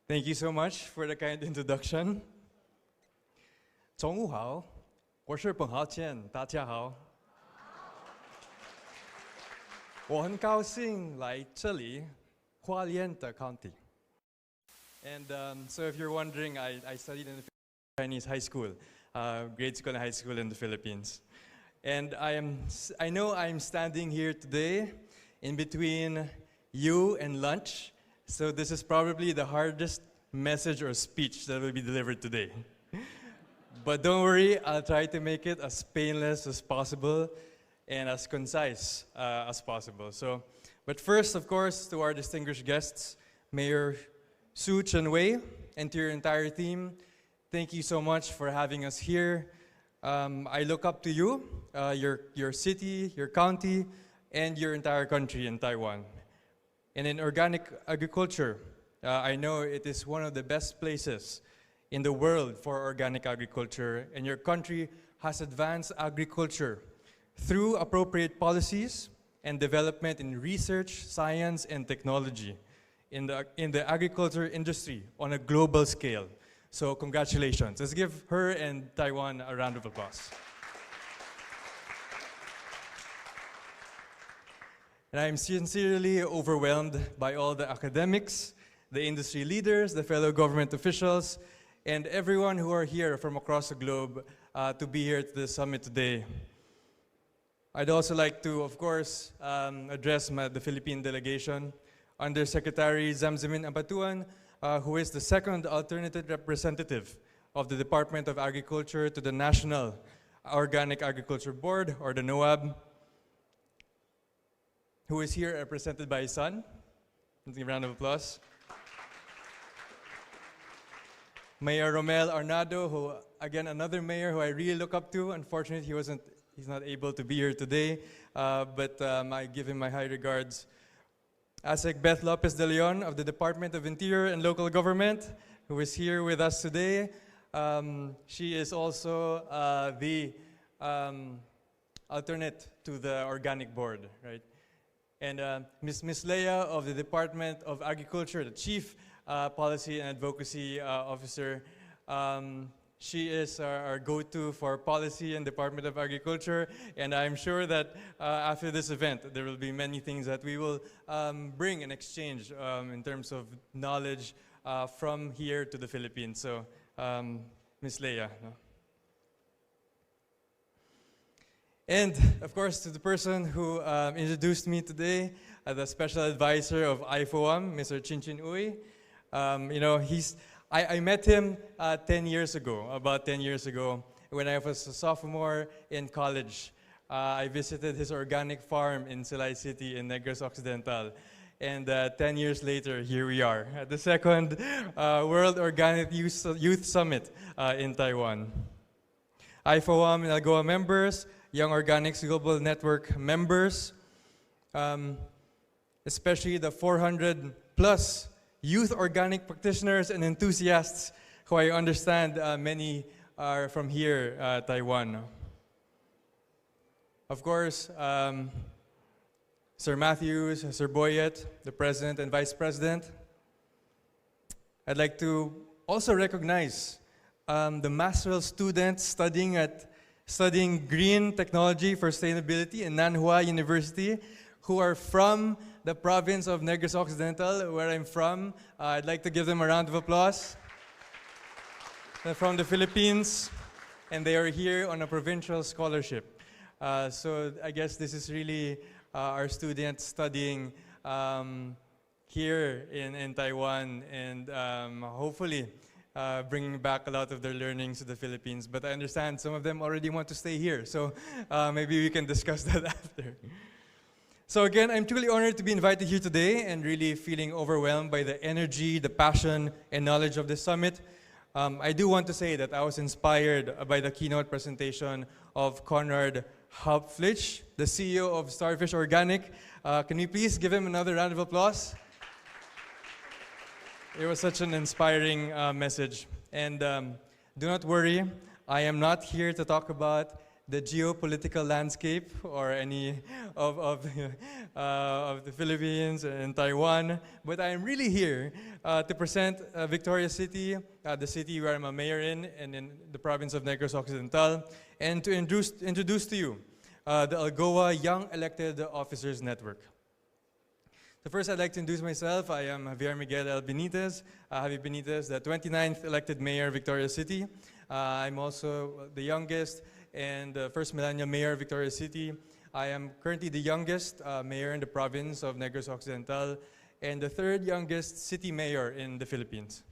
Thank you so much for the kind introduction. 中午好，我是彭浩谦，大家好。我很高兴来这里，花莲的 county. And so if you're wondering, I studied in the Chinese high school, grade school and high school in the Philippines. And I know I'm standing here today in between you and lunch. So this is probably the hardest message or speech that will be delivered today. But don't worry, I'll try to make it as painless as possible and as concise as possible. But first, of course, to our distinguished guests, Mayor Su Chen-wei, and to your entire team, thank you so much for having us here. I look up to you, your city, your county, and your entire country in Taiwan. And in organic agriculture, I know it is one of the best places in the world for organic agriculture, and your country has advanced agriculture through appropriate policies and development in research, science, and technology in the agriculture industry on a global scale. So congratulations. Let's give her and Taiwan a round of applause. And I'm sincerely overwhelmed by all the academics, the industry leaders, the fellow government officials, and everyone who are here from across the globe to be here at the summit today. I'd also like to, of course, address the Philippine delegation under Secretary Zamzamin Abatuan, who is the second alternative representative of the Department of Agriculture to the National Organic Agriculture Board, or the NOAB, who is here represented by his son. Let's give a round of applause. Mayor Romel Arnado, who, again, another mayor who I really look up to. Unfortunately, he's not able to be here today, but I give him my high regards. ASEC Beth Lopez de Leon of the Department of Interior and Local Government, who is here with us today. She is also the alternate to the Organic Board, right? And Ms. Leia of the Department of Agriculture, the Chief Policy and Advocacy Officer. She is our go-to for policy in Department of Agriculture, and I'm sure that after this event, there will be many things that we will bring and exchange in terms of knowledge from here to the Philippines. So, Ms. Leia. And, of course, to the person who introduced me today, the special advisor of IFOAM, Mr. Chinchin Uy. I met him 10 years ago, about 10 years ago, when I was a sophomore in college. I visited his organic farm in Silay City in Negros Occidental. And 10 years later, here we are at the second World Organic Youth Summit in Taiwan. IFOAM and ALGOA members, Young Organics Global Network members, especially the 400 plus youth organic practitioners and enthusiasts who I understand many are from here, Taiwan. Of course, Sir Matthews, Sir Boyet, the President and Vice President. I'd like to also recognize the master's students studying green technology for sustainability in Nanhua University, who are from the province of Negros Occidental, where I'm from. I'd like to give them a round of applause. They're from the Philippines, and they are here on a provincial scholarship. So I guess this is really our students studying here in Taiwan, and hopefully bringing back a lot of their learnings to the Philippines. But I understand some of them already want to stay here, so maybe we can discuss that after. So again, I'm truly honored to be invited here today and really feeling overwhelmed by the energy, the passion, and knowledge of this summit. I do want to say that I was inspired by the keynote presentation of Konrad Hauptflich, the CEO of Starfish Organic. Can we please give him another round of applause? It was such an inspiring message. And do not worry, I am not here to talk about the geopolitical landscape or any of the Philippines and Taiwan, but I am really here to present Victoria City, the city where I'm a mayor in, and in the province of Negros Occidental, and to introduce to you the ALGOA Young Elected Officers Network. So first, I'd like to introduce myself. I am Javier Miguel Benitez, Javier Benitez, the 29th elected mayor of Victoria City. I'm also the youngest and first millennial mayor of Victoria City. I am currently the youngest mayor in the province of Negros Occidental and the third youngest city mayor in the Philippines.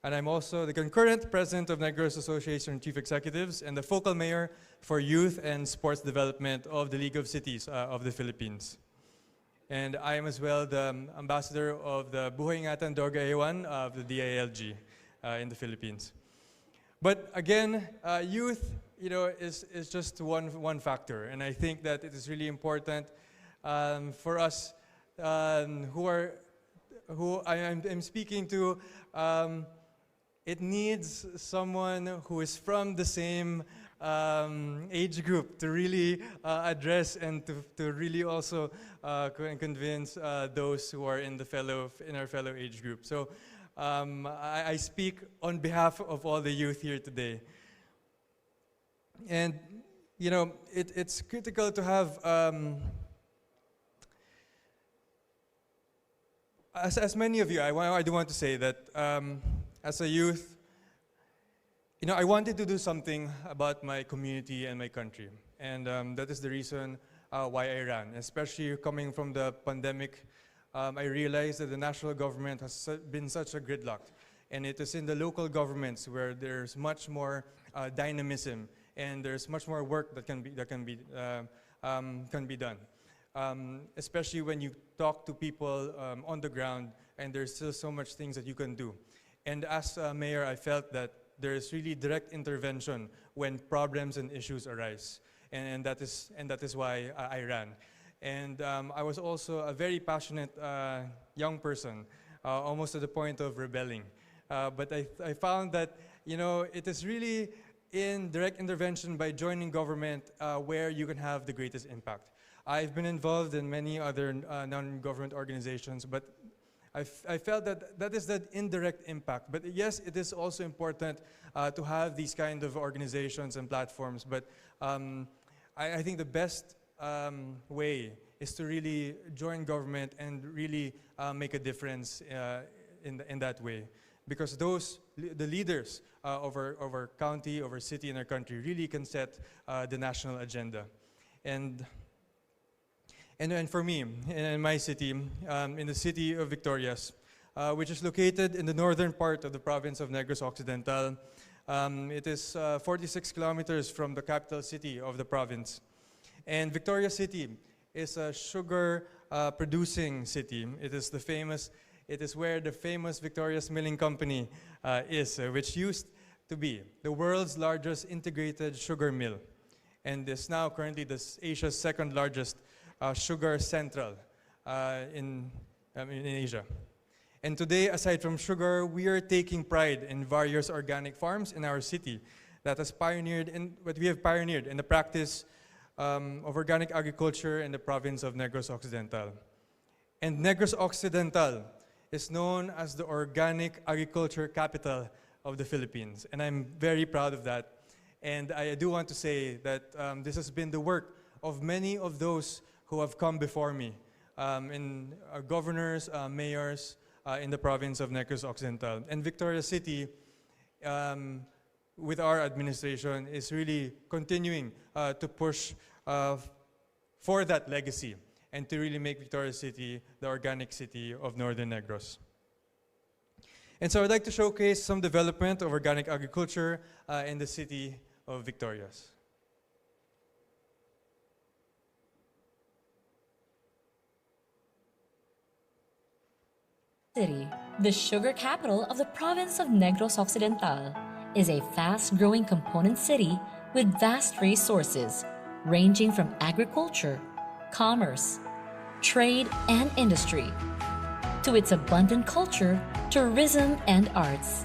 And I'm also the concurrent president of Negros Association of Chief Executives and the focal mayor for youth and sports development of the League of Cities of the Philippines. And I am as well the ambassador of the Buhay Ingatan Dorga Ewan of the DILG in the Philippines. But again, youth, is just one factor, and I think that it is really important for us who I'm speaking to. It needs someone who is from the same age group to really address and to really also convince those who are in our fellow age group. So I speak on behalf of all the youth here today. And it's critical to have as many of you, I do want to say that as a youth, I wanted to do something about my community and my country. And that is the reason why I ran. Especially coming from the pandemic, I realized that the national government has been such a gridlock. And it is in the local governments where there's much more dynamism and there's much more work that can be done. Especially when you talk to people on the ground, and there's still so much things that you can do. And as a mayor, I felt that there is really direct intervention when problems and issues arise, and that is why I ran. And I was also a very passionate young person, almost to the point of rebelling. But I found that it is really in direct intervention by joining government where you can have the greatest impact. I've been involved in many other non-government organizations, but I felt that is that indirect impact. But yes, it is also important to have these kind of organizations and platforms. But I think the best way is to really join government and really make a difference in that way. Because the leaders of our county, of our city, and our country really can set the national agenda. And for me, in my city, in the city of Victorias, which is located in the northern part of the province of Negros Occidental, it is 46 kilometers from the capital city of the province. And Victoria City is a sugar producing city. It is where the famous Victoria's Milling Company is, which used to be the world's largest integrated sugar mill, and is now currently Asia's second largest sugar central in Asia. And today, aside from sugar, we are taking pride in various organic farms in our city that has pioneered in the practice of organic agriculture in the province of Negros Occidental. And Negros Occidental is known as the organic agriculture capital of the Philippines. And I'm very proud of that. And I do want to say that this has been the work of many of those who have come before me, in governors, mayors in the province of Negros Occidental. And Victoria City, with our administration, is really continuing to push for that legacy and to really make Victoria City the organic city of Northern Negros. And so I'd like to showcase some development of organic agriculture in the city of Victorias. City, the sugar capital of the province of Negros Occidental, is a fast-growing component city with vast resources, ranging from agriculture, commerce, trade and industry, to its abundant culture, tourism and arts.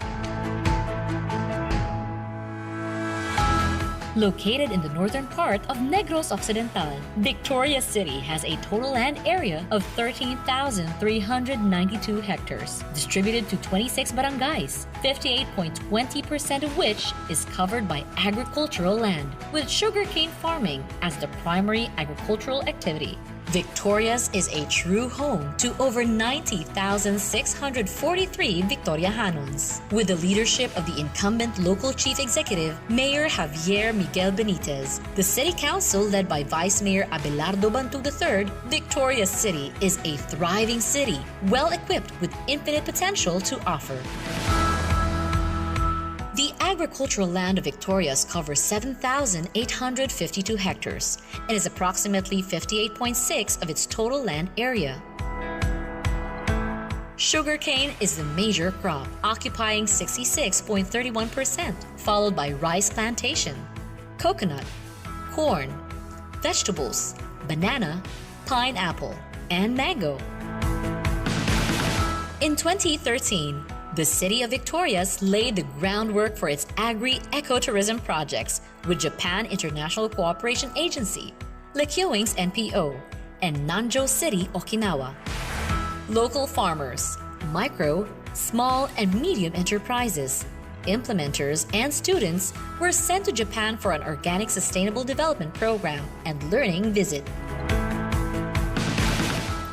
Located in the northern part of Negros Occidental, Victoria City has a total land area of 13,392 hectares, distributed to 26 barangays, 58.20% of which is covered by agricultural land, with sugarcane farming as the primary agricultural activity. Victorias is a true home to over 90,643 Victorianos. With the leadership of the incumbent local chief executive, Mayor Javier Miguel Benitez, the City Council led by Vice Mayor Abelardo Bantug III, Victoria City is a thriving city, well equipped with infinite potential to offer. The agricultural land of Victorias covers 7,852 hectares and is approximately 58.6% of its total land area. Sugarcane is the major crop, occupying 66.31%, followed by rice plantation, coconut, corn, vegetables, banana, pineapple, and mango. In 2013, the City of Victorias laid the groundwork for its agri-ecotourism projects with Japan International Cooperation Agency, Lekiwings NPO, and Nanjo City, Okinawa. Local farmers, micro, small, and medium enterprises, implementers, and students were sent to Japan for an organic sustainable development program and learning visit.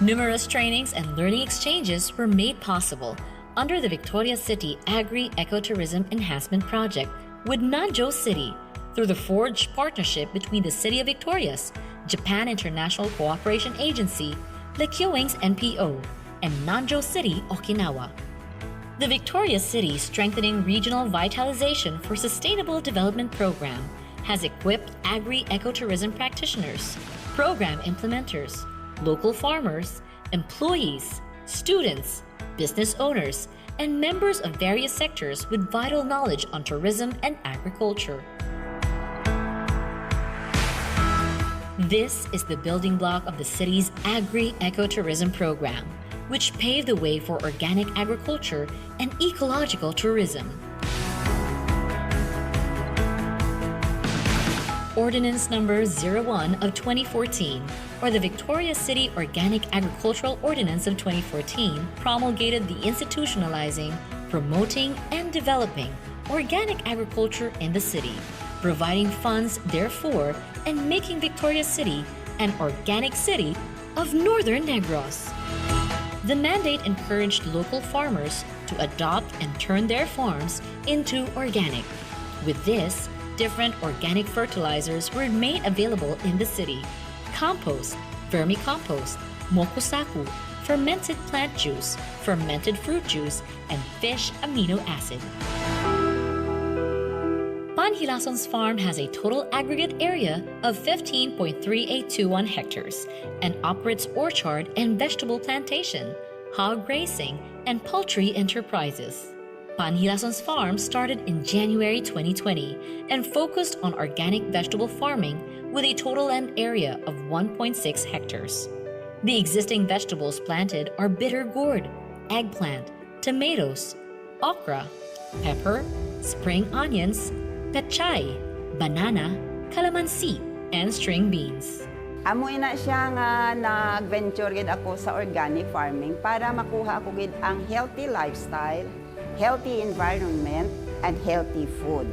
Numerous trainings and learning exchanges were made possible under the Victoria City Agri-Ecotourism Enhancement Project with Nanjo City through the forged partnership between the City of Victorias, Japan International Cooperation Agency, Lekiwings NPO, and Nanjo City, Okinawa. The Victoria City Strengthening Regional Vitalization for Sustainable Development Program has equipped agri-ecotourism practitioners, program implementers, local farmers, employees, students, business owners, and members of various sectors with vital knowledge on tourism and agriculture. This is the building block of the city's agri-ecotourism program, which paved the way for organic agriculture and ecological tourism. Ordinance Number 01 of 2014, or the Victoria City Organic Agricultural Ordinance of 2014, promulgated the institutionalizing, promoting, and developing organic agriculture in the city, providing funds therefor and making Victoria City an organic city of Northern Negros. The mandate encouraged local farmers to adopt and turn their farms into organic. With this, different organic fertilizers were made available in the city: compost, vermicompost, mokusaku, fermented plant juice, fermented fruit juice, and fish amino acid. Panhilason's farm has a total aggregate area of 15.3821 hectares and operates orchard and vegetable plantation, hog raising, and poultry enterprises. Panhilason's farm started in January 2020 and focused on organic vegetable farming with a total land area of 1.6 hectares. The existing vegetables planted are bitter gourd, eggplant, tomatoes, okra, pepper, spring onions, pechay, banana, calamansi, and string beans. Amoy na siya nga nag-venture gid ako sa organic farming para makuha ko gid ang healthy lifestyle, healthy environment, and healthy food.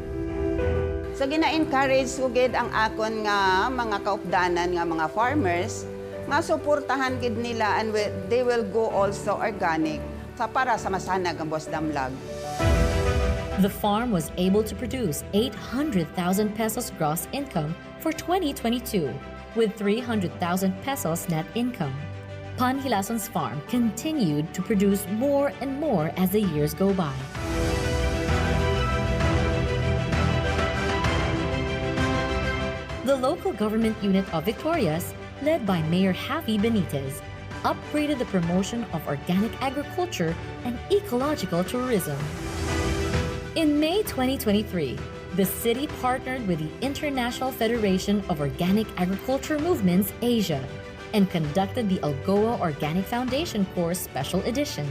So gina-encourage ko gid ang akon nga mga kaupdanan nga mga farmers nga suportahan gid nila and they will go also organic para sa masanag ang Boss Damlag. The farm was able to produce 800,000 pesos gross income for 2022 with 300,000 pesos net income. Panhilason's farm continued to produce more and more as the years go by. The local government unit of Victorias, led by Mayor Javier Benitez, upgraded the promotion of organic agriculture and ecological tourism. In May 2023, the city partnered with the International Federation of Organic Agriculture Movements Asia and conducted the ALGOA Organic Foundation Course Special Edition.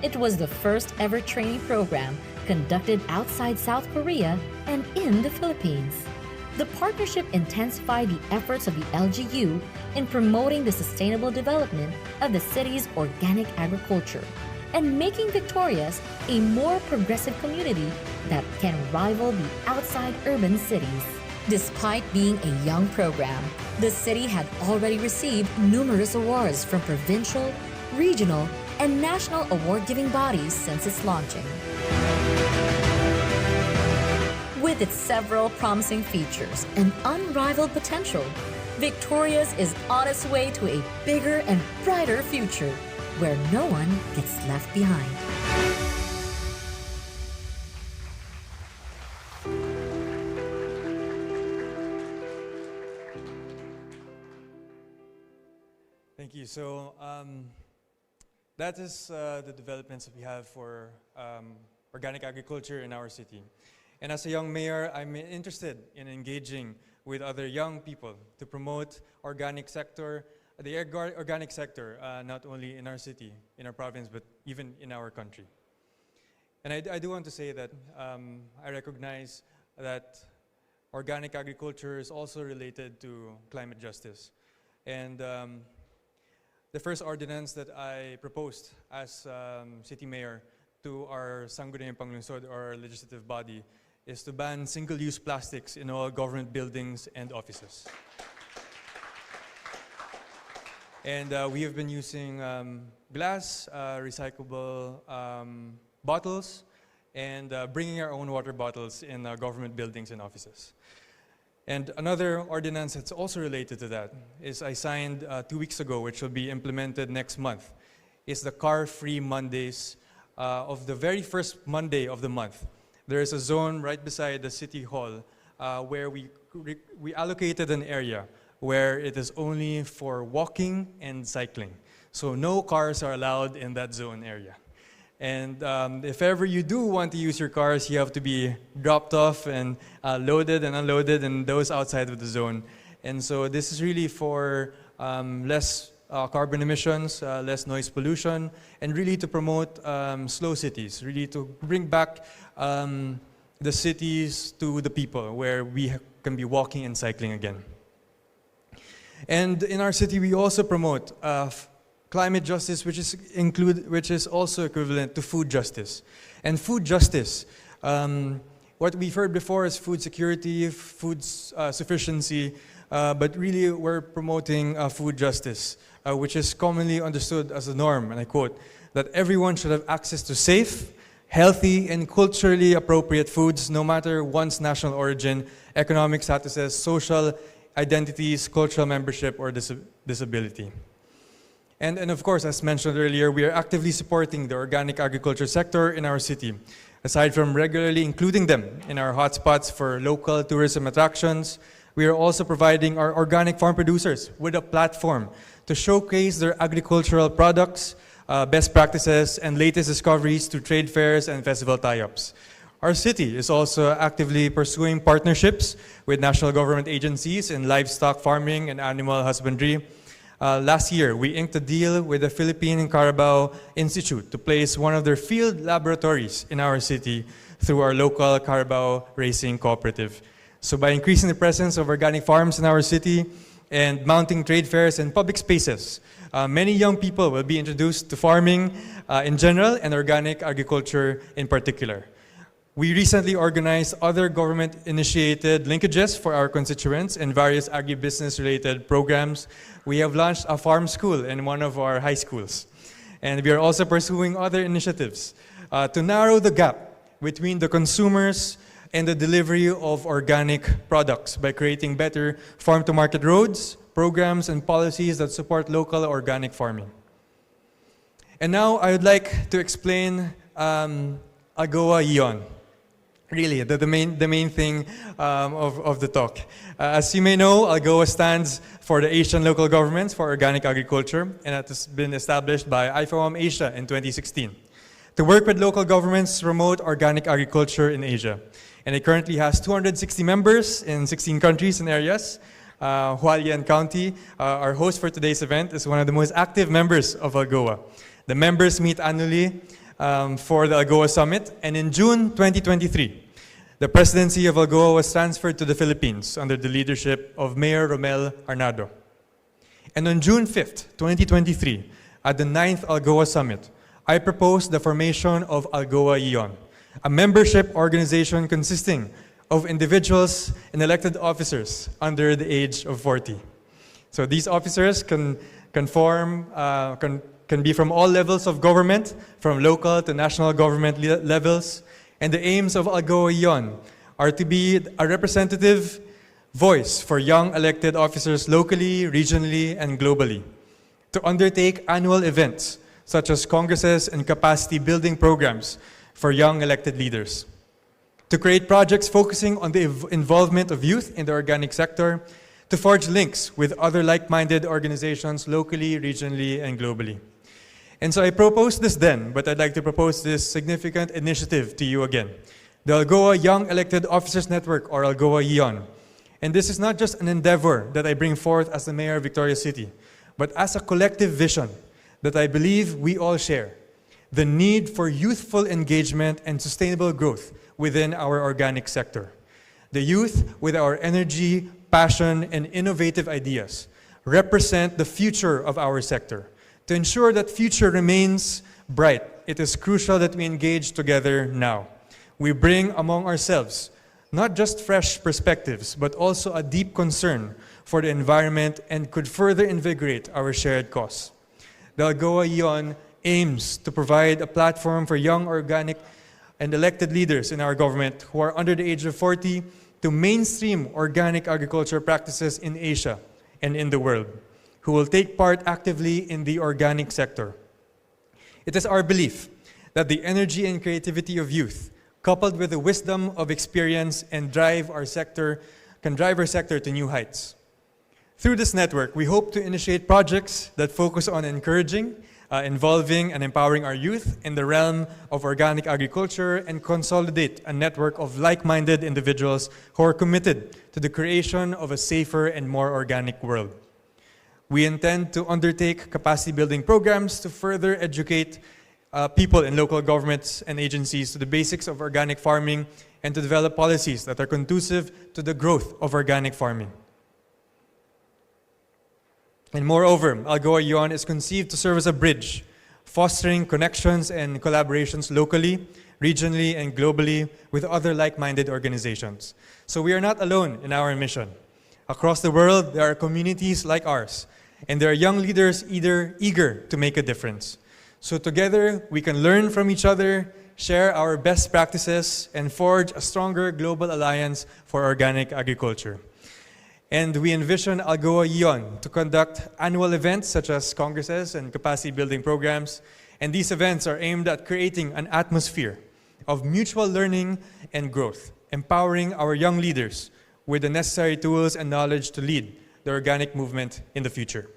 It was the first ever training program conducted outside South Korea and in the Philippines. The partnership intensified the efforts of the LGU in promoting the sustainable development of the city's organic agriculture and making Victorias a more progressive community that can rival the outside urban cities. Despite being a young program, the city had already received numerous awards from provincial, regional, and national award-giving bodies since its launching. With its several promising features and unrivaled potential, Victoria's is on its way to a bigger and brighter future where no one gets left behind. Thank you. So that is the developments that we have for organic agriculture in our city. And as a young mayor, I'm interested in engaging with other young people to promote organic sector, the organic sector, not only in our city, in our province, but even in our country. And I do want to say that I recognize that organic agriculture is also related to climate justice. And the first ordinance that I proposed as city mayor to our Sangguniang Panglungsod, our legislative body, is to ban single-use plastics in all government buildings and offices. And we have been using glass, recyclable bottles, and bringing our own water bottles in government buildings and offices. And another ordinance that's also related to that is I signed 2 weeks ago, which will be implemented next month, is the Car-Free Mondays of the very first Monday of the month. There is a zone right beside the City Hall where we allocated an area where it is only for walking and cycling. So no cars are allowed in that zone area. And if ever you do want to use your cars, you have to be dropped off and loaded and unloaded in those outside of the zone. And so this is really for less carbon emissions, less noise pollution, and really to promote slow cities, really to bring back the cities to the people where we can be walking and cycling again. And in our city, we also promote climate justice, which is also equivalent to food justice. And food justice, what we've heard before is food security, food sufficiency, but really we're promoting food justice, which is commonly understood as a norm, and I quote, that everyone should have access to safe, healthy, and culturally appropriate foods, no matter one's national origin, economic statuses, social identities, cultural membership, or disability. And of course, as mentioned earlier, we are actively supporting the organic agriculture sector in our city. Aside from regularly including them in our hotspots for local tourism attractions, we are also providing our organic farm producers with a platform to showcase their agricultural products, best practices, and latest discoveries through trade fairs and festival tie-ups. Our city is also actively pursuing partnerships with national government agencies in livestock farming and animal husbandry. Last year, we inked a deal with the Philippine Carabao Institute to place one of their field laboratories in our city through our local Carabao Racing Cooperative. So by increasing the presence of organic farms in our city and mounting trade fairs and public spaces, many young people will be introduced to farming in general and organic agriculture in particular. We recently organized other government-initiated linkages for our constituents in various agribusiness-related programs. We have launched a farm school in one of our high schools. And we are also pursuing other initiatives to narrow the gap between the consumers and the delivery of organic products by creating better farm-to-market roads, programs, and policies that support local organic farming. And now I would like to explain ALGOA Ion. Really, the main thing of the talk. As you may know, ALGOA stands for the Asian Local Governments for Organic Agriculture, and it has been established by IFOAM Asia in 2016 to work with local governments to promote organic agriculture in Asia. And it currently has 260 members in 16 countries and areas. Hualien County, our host for today's event, is one of the most active members of ALGOA. The members meet annually for the ALGOA Summit, and in June 2023, the presidency of ALGOA was transferred to the Philippines under the leadership of Mayor Romel Arnado. And on June 5th, 2023, at the 9th ALGOA Summit, I proposed the formation of ALGOA Ion, a membership organization consisting of individuals and elected officers under the age of 40. So these officers can be from all levels of government, from local to national government levels, and the aims of ALGOA Ion are to be a representative voice for young elected officers locally, regionally, and globally, to undertake annual events such as congresses and capacity building programs for young elected leaders, to create projects focusing on the involvement of youth in the organic sector, to forge links with other like-minded organizations locally, regionally, and globally. And so I proposed this then, but I'd like to propose this significant initiative to you again. The ALGOA Young Elected Officers Network, or ALGOA Ion. And this is not just an endeavor that I bring forth as the Mayor of Victoria City, but as a collective vision that I believe we all share. The need for youthful engagement and sustainable growth within our organic sector. The youth, with our energy, passion, and innovative ideas, represent the future of our sector. To ensure that future remains bright, it is crucial that we engage together now. We bring among ourselves not just fresh perspectives, but also a deep concern for the environment and could further invigorate our shared cause. The ALGOA Ion aims to provide a platform for young, organic, and elected leaders in our government who are under the age of 40 to mainstream organic agriculture practices in Asia and in the world, who will take part actively in the organic sector. It is our belief that the energy and creativity of youth, coupled with the wisdom of experience, can drive our sector to new heights. Through this network, we hope to initiate projects that focus on encouraging, involving, and empowering our youth in the realm of organic agriculture and consolidate a network of like-minded individuals who are committed to the creation of a safer and more organic world. We intend to undertake capacity-building programs to further educate people in local governments and agencies to the basics of organic farming and to develop policies that are conducive to the growth of organic farming. And moreover, ALGOA Ion is conceived to serve as a bridge, fostering connections and collaborations locally, regionally, and globally with other like-minded organizations. So we are not alone in our mission. Across the world, there are communities like ours, and there are young leaders eager to make a difference. So together, we can learn from each other, share our best practices, and forge a stronger global alliance for organic agriculture. And we envision ALGOA Ion to conduct annual events such as congresses and capacity building programs. And these events are aimed at creating an atmosphere of mutual learning and growth, empowering our young leaders with the necessary tools and knowledge to lead the organic movement in the future.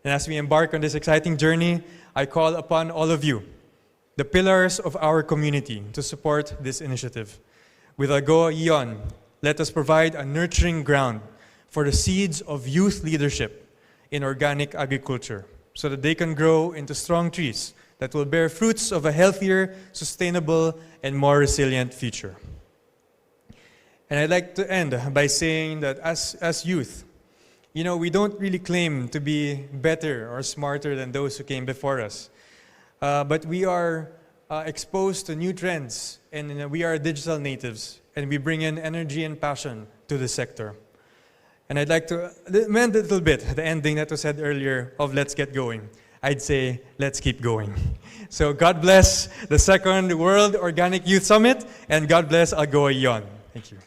And as we embark on this exciting journey, I call upon all of you, the pillars of our community, to support this initiative. With ALGOA Ion, let us provide a nurturing ground for the seeds of youth leadership in organic agriculture so that they can grow into strong trees that will bear fruits of a healthier, sustainable, and more resilient future. And I'd like to end by saying that as youth, we don't really claim to be better or smarter than those who came before us. But we are exposed to new trends, and we are digital natives, and we bring in energy and passion to the sector. And I'd like to amend a little bit the ending that was said earlier of let's get going. I'd say, let's keep going. So God bless the second World Organic Youth Summit, and God bless ALGOA Ion. Thank you.